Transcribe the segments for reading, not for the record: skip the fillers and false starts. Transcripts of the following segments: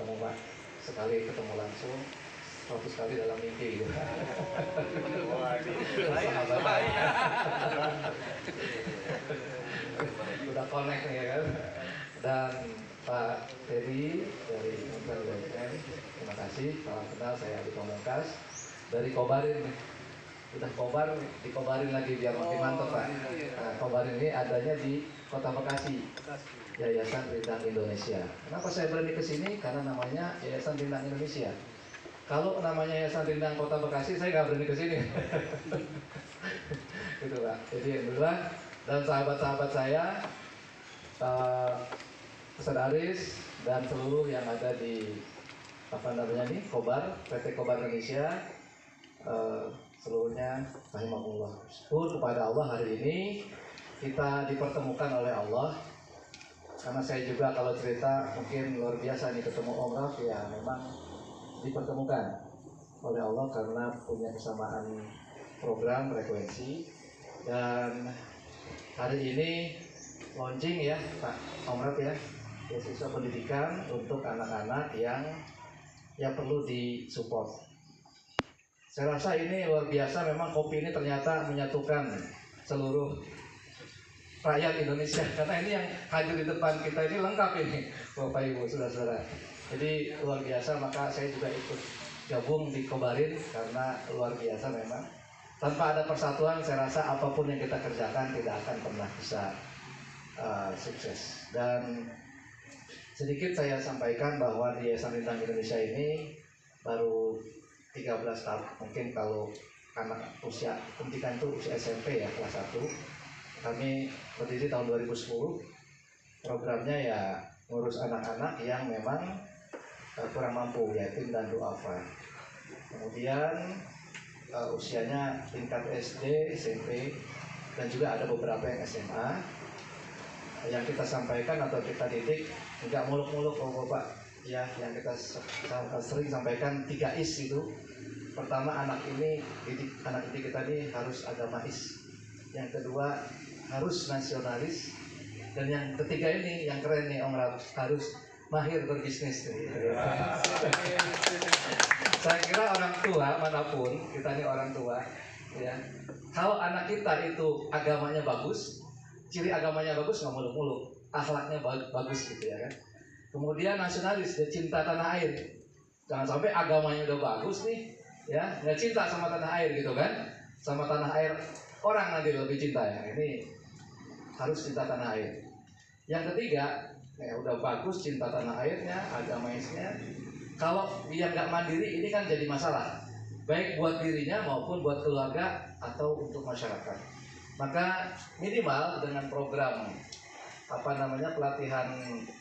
ketemu Pak, sekali ketemu langsung 100 kali dalam mimpi gitu. Udah connect nih ya kan. Dan Pak Teddy dari Kementerian BUMN, terima kasih. Salam kenal, saya Adi Pamungkas dari Kobarin nih. Udah kobar, dikobarin lagi biar makin mantap Pak. Nah, Kobarin ini adanya di Kota Bekasi, Yayasan Rindang Indonesia. Kenapa saya berani ke sini? Karena namanya Yayasan Rindang Indonesia. Kalau namanya Yayasan Rindang Kota Bekasi, saya nggak berani ke sini. Gitu Pak. Jadi alhamdulillah, dan sahabat-sahabat saya, Ustaz Aris dan seluruh yang ada di Kobar, PT Kobar Indonesia, seluruhnya rahimahullah. Syukur kepada Allah hari ini kita dipertemukan oleh Allah. Karena saya juga kalau cerita mungkin luar biasa nih ketemu Om Raf, ya memang dipertemukan oleh Allah karena punya kesamaan program frekuensi. Dan hari ini launching ya Pak Om Raf ya, beasiswa pendidikan untuk anak-anak yang perlu disupport. Saya rasa ini luar biasa, memang kopi ini ternyata menyatukan seluruh rakyat Indonesia, karena ini yang hadir di depan kita ini lengkap ini Bapak Ibu Saudara-saudara. Jadi luar biasa, maka saya juga ikut gabung di Kobarin karena luar biasa memang. Tanpa ada persatuan saya rasa apapun yang kita kerjakan tidak akan pernah bisa sukses. Dan sedikit saya sampaikan bahwa di Yayasan Rindang Indonesia ini baru 13 tahun, mungkin kalau anak usia pendidikan itu usia SMP ya, kelas 1. Kami berdiri tahun 2010. Programnya ya ngurus anak-anak yang memang kurang mampu, yatim dan duafa. Kemudian usianya tingkat SD, SMP, dan juga ada beberapa yang SMA. Yang kita sampaikan atau kita didik nggak muluk-muluk Bapak ya, yang kita sering sampaikan 3 is itu. Pertama, anak didik kita ini harus agamais. Yang kedua harus nasionalis, dan yang ketiga ini yang keren nih Om Raf, harus mahir berbisnis. Saya kira orang tua manapun, kita ini orang tua ya, kalau anak kita itu agamanya bagus, ciri agamanya bagus, nggak muluk-muluk, akhlaknya bagus gitu ya kan. Kemudian nasionalis, dia cinta tanah air. Jangan sampai agamanya udah bagus nih ya, nggak cinta sama tanah air gitu kan. Sama tanah air orang nanti lebih cinta ya. Ini harus cinta tanah air. Yang ketiga, ya udah bagus cinta tanah airnya, agamaisnya. Kalau dia nggak mandiri, ini kan jadi masalah, baik buat dirinya maupun buat keluarga atau untuk masyarakat. Maka minimal dengan program pelatihan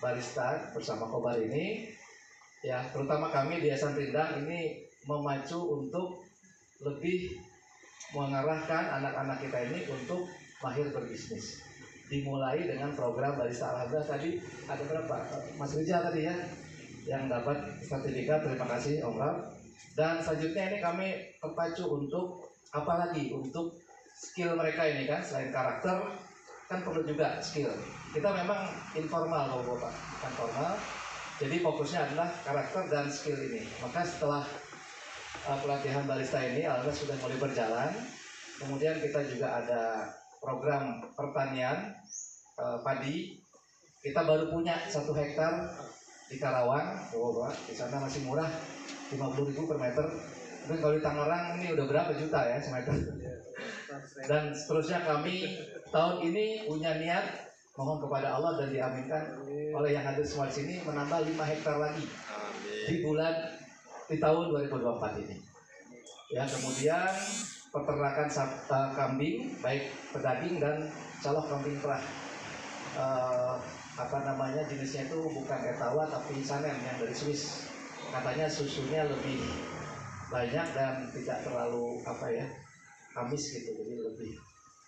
barista bersama Kobar ini, ya terutama kami di Yayasan Rindang ini memacu untuk lebih mengarahkan anak-anak kita ini untuk mahir berbisnis. Dimulai dengan program barista. Alhamdulillah tadi ada berapa? Mas Rizal tadi ya yang dapat sertifikat, terima kasih Om Raf. Dan selanjutnya ini kami terpacu untuk apalagi untuk skill mereka ini kan, selain karakter kan perlu juga skill. Kita memang informal Bapak, bukan formal. Jadi fokusnya adalah karakter dan skill ini. Maka setelah pelatihan barista ini alhamdulillah sudah mulai berjalan. Kemudian kita juga ada program pertanian padi. Kita baru punya 1 hektar di Karawang, di sana masih murah, 50.000 per meter. Mungkin kalau di Tangerang ini udah berapa juta ya semeter. Dan seterusnya kami tahun ini punya niat, mohon kepada Allah dan diaminkan oleh yang hadir semua di sini, menambah 5 hektar lagi di tahun 2024 ini. Ya, kemudian peternakan kambing, baik pedaging dan calok kambing perah. Jenisnya itu bukan Etawa tapi Sanem yang dari Swiss. Katanya susunya lebih banyak dan tidak terlalu amis gitu, jadi lebih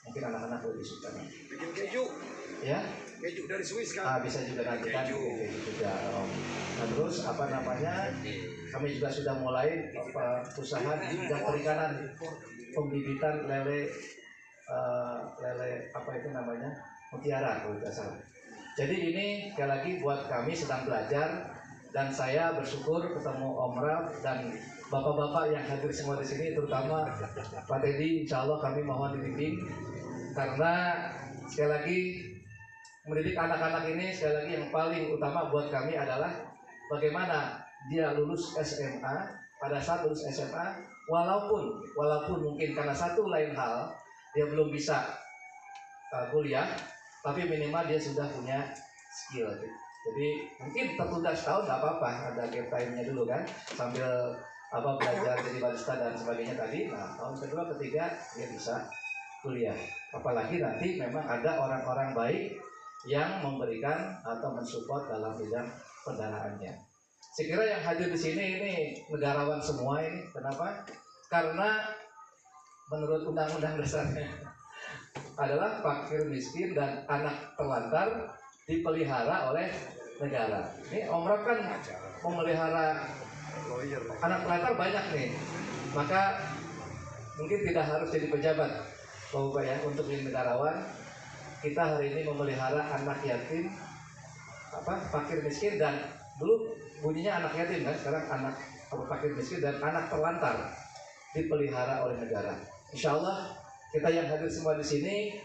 mungkin anak-anak lebih suka. Bikin keju ya, keju dari Swiss kan. Bisa juga nanti kan keju juga. Nah, terus kami juga sudah mulai usaha di bidang perikanan, pembibitan lele mutiara kalau tidak salah. Jadi ini sekali lagi buat kami sedang belajar Dan saya bersyukur ketemu Om Raf dan bapak-bapak yang hadir semua di sini, terutama Pak Teddy. Insya Allah kami mohon dibimbing, karena sekali lagi mendidik anak-anak ini sekali lagi yang paling utama buat kami adalah bagaimana dia lulus SMA. Pada saat lulus SMA, walaupun mungkin karena satu lain hal dia belum bisa kuliah, tapi minimal dia sudah punya skill. Jadi mungkin tertunda setahun nggak apa-apa, ada gap time-nya dulu kan, sambil belajar jadi barista dan sebagainya tadi. Nah, tahun kedua ketiga dia bisa kuliah. Apalagi nanti memang ada orang-orang baik yang memberikan atau mensupport dalam bidang pendanaannya. Saya kira yang hadir di sini ini negarawan semua ini. Kenapa? Karena menurut undang-undang dasarnya adalah fakir miskin dan anak terlantar dipelihara oleh negara. Ini Om Raf kan memelihara anak terlantar banyak nih, maka mungkin tidak harus jadi pejabat, Bapak ya, untuk menjadi negarawan. Kita hari ini memelihara anak yatim, fakir miskin, dan dulu bunyinya anak yatim kan, sekarang anak fakir miskin dan anak terlantar dipelihara oleh negara. Insya Allah kita yang hadir semua di sini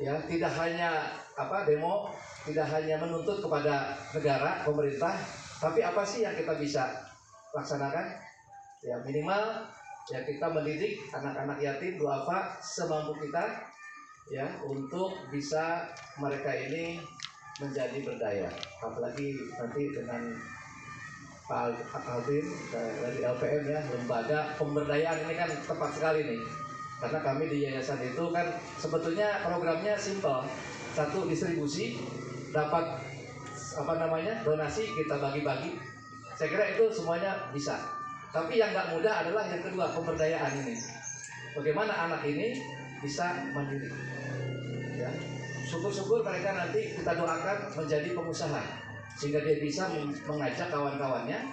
ya, tidak hanya demo, tidak hanya menuntut kepada negara, pemerintah, tapi apa sih yang kita bisa laksanakan? Ya minimal ya kita mendidik anak-anak yatim duafa semampu kita ya, untuk bisa mereka ini menjadi berdaya. Apalagi nanti dengan Pak Aldin dari LPM ya, lembaga pemberdayaan ini kan tepat sekali nih. Karena kami di yayasan itu kan sebetulnya programnya simple. Satu, distribusi, dapat donasi kita bagi-bagi. Saya kira itu semuanya bisa. Tapi yang nggak mudah adalah yang kedua, pemberdayaan ini. Bagaimana anak ini bisa mandiri. Ya. Syukur-syukur mereka nanti kita doakan menjadi pengusaha, sehingga dia bisa mengajak kawan-kawannya,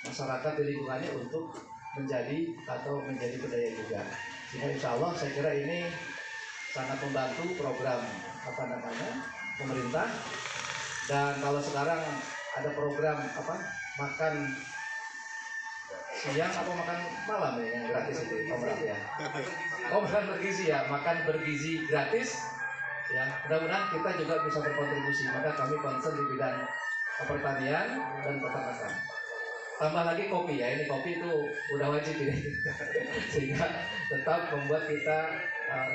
masyarakat di lingkungannya untuk menjadi berdaya juga. Sehingga insya Allah saya kira ini sangat membantu program pemerintah. Dan kalau sekarang ada program makan siang atau makan malam ya, yang gratis itu Om Raf ya. Makan bergizi ya, makan bergizi gratis ya. Mudah-mudahan kita juga bisa berkontribusi. Maka kami concern di bidang pertanian dan peternakan. Tambah lagi kopi ya, ini kopi itu udah wajib ini. Sehingga tetap membuat kita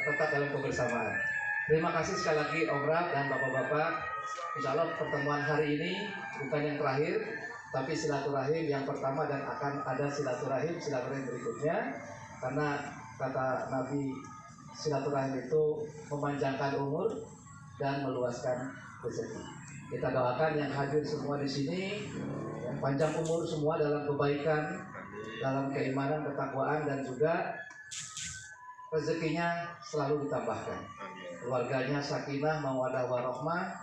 tetap dalam kebersamaan. Terima kasih sekali lagi Om Raf dan Bapak-bapak. Insya Allah pertemuan hari ini bukan yang terakhir, tapi silaturahim yang pertama, dan akan ada silaturahim berikutnya. Karena kata Nabi, silaturahim itu memanjangkan umur dan meluaskan rezeki. Kita doakan yang hadir semua di sini panjang umur semua dalam kebaikan, dalam keimanan, ketakwaan, dan juga rezekinya selalu ditambahkan. Keluarganya sakinah, mawaddah warahmah,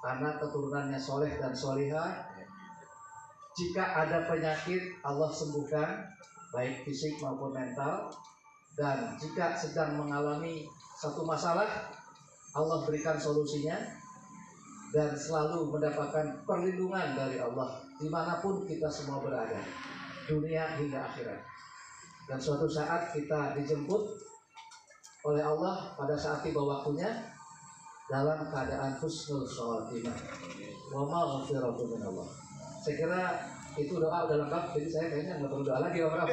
anak keturunannya soleh dan solihah. Jika ada penyakit, Allah sembuhkan, baik fisik maupun mental. Dan jika sedang mengalami satu masalah, Allah berikan solusinya, dan selalu mendapatkan perlindungan dari Allah dimanapun kita semua berada, dunia hingga akhirat. Dan suatu saat kita dijemput oleh Allah pada saat tiba waktunya dalam keadaan husnul khotimah wa maghfiratu minallah. Saya kira itu doa udah lengkap, jadi saya kayaknya nggak perlu doa lagi, Om Raf.